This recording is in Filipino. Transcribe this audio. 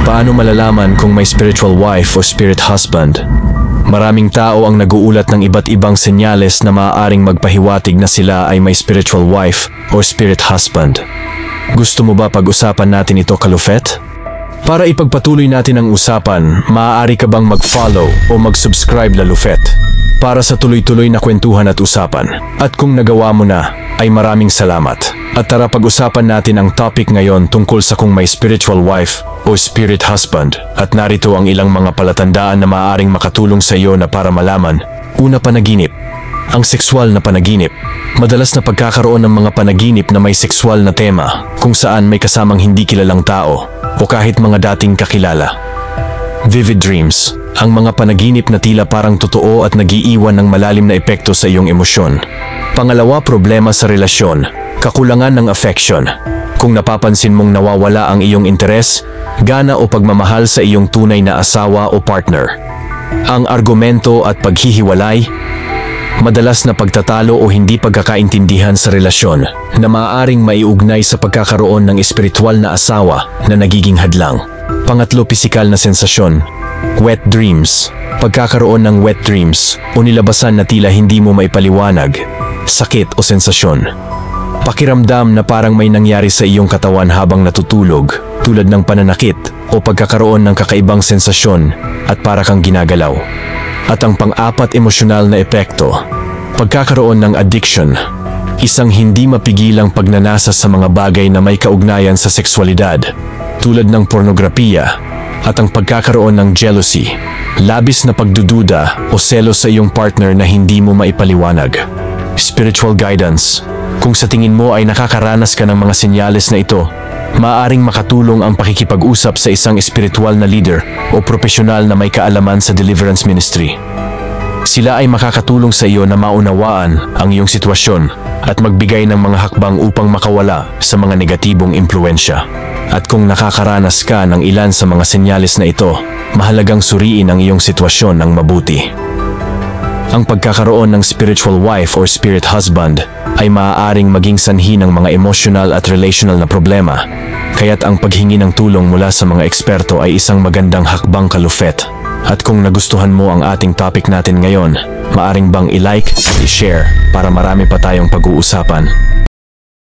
Paano malalaman kung may spiritual wife o spirit husband? Maraming tao ang naguulat ng iba't ibang senyales na maaaring magpahiwatig na sila ay may spiritual wife o spirit husband. Gusto mo ba pag-usapan natin ito, Kalufet? Para ipagpatuloy natin ang usapan, maaari ka bang mag-follow o mag-subscribe, Lalufet? Para sa tuloy-tuloy na kwentuhan at usapan. At kung nagawa mo na, ay maraming salamat. At tara pag-usapan natin ang topic ngayon tungkol sa kung may spiritual wife o spirit husband. At narito ang ilang mga palatandaan na maaaring makatulong sa iyo na para malaman. Una, panaginip. Ang sexual na panaginip. Madalas na pagkakaroon ng mga panaginip na may sexual na tema, kung saan may kasamang hindi kilalang tao o kahit mga dating kakilala. Vivid dreams. Ang mga panaginip na tila parang totoo at nagiiwan ng malalim na epekto sa iyong emosyon. Pangalawa, problema sa relasyon. Kakulangan ng affection. Kung napapansin mong nawawala ang iyong interes, gana o pagmamahal sa iyong tunay na asawa o partner. Ang argumento at paghihiwalay. Madalas na pagtatalo o hindi pagkakaintindihan sa relasyon na maaaring maiugnay sa pagkakaroon ng espiritual na asawa na nagiging hadlang. Pangatlo, pisikal na sensasyon. Wet dreams. Pagkakaroon ng wet dreams o nilabasan na tila hindi mo maipaliwanag. Sakit o sensasyon. Pakiramdam na parang may nangyari sa iyong katawan habang natutulog, tulad ng pananakit o pagkakaroon ng kakaibang sensasyon at para kang ginagalaw. At ang pang-apat, emosyonal na epekto. Pagkakaroon ng addiction. Isang hindi mapigilang pagnanasa sa mga bagay na may kaugnayan sa sexualidad, tulad ng pornografiya, at ang pagkakaroon ng jealousy, labis na pagdududa o selos sa iyong partner na hindi mo maipaliwanag. Spiritual guidance. Kung sa tingin mo ay nakakaranas ka ng mga senyales na ito, maaaring makatulong ang pakikipag-usap sa isang espiritual na leader o profesional na may kaalaman sa deliverance ministry. Sila ay makakatulong sa iyo na maunawaan ang iyong sitwasyon at magbigay ng mga hakbang upang makawala sa mga negatibong impluensya. At kung nakakaranas ka ng ilan sa mga senyales na ito, mahalagang suriin ang iyong sitwasyon ng mabuti. Ang pagkakaroon ng spiritual wife or spirit husband ay maaaring maging sanhi ng mga emotional at relational na problema, kaya't ang paghingi ng tulong mula sa mga eksperto ay isang magandang hakbang, Kalufet. At kung nagustuhan mo ang ating topic natin ngayon, maaring bang i-like at i-share para marami pa tayong pag-uusapan.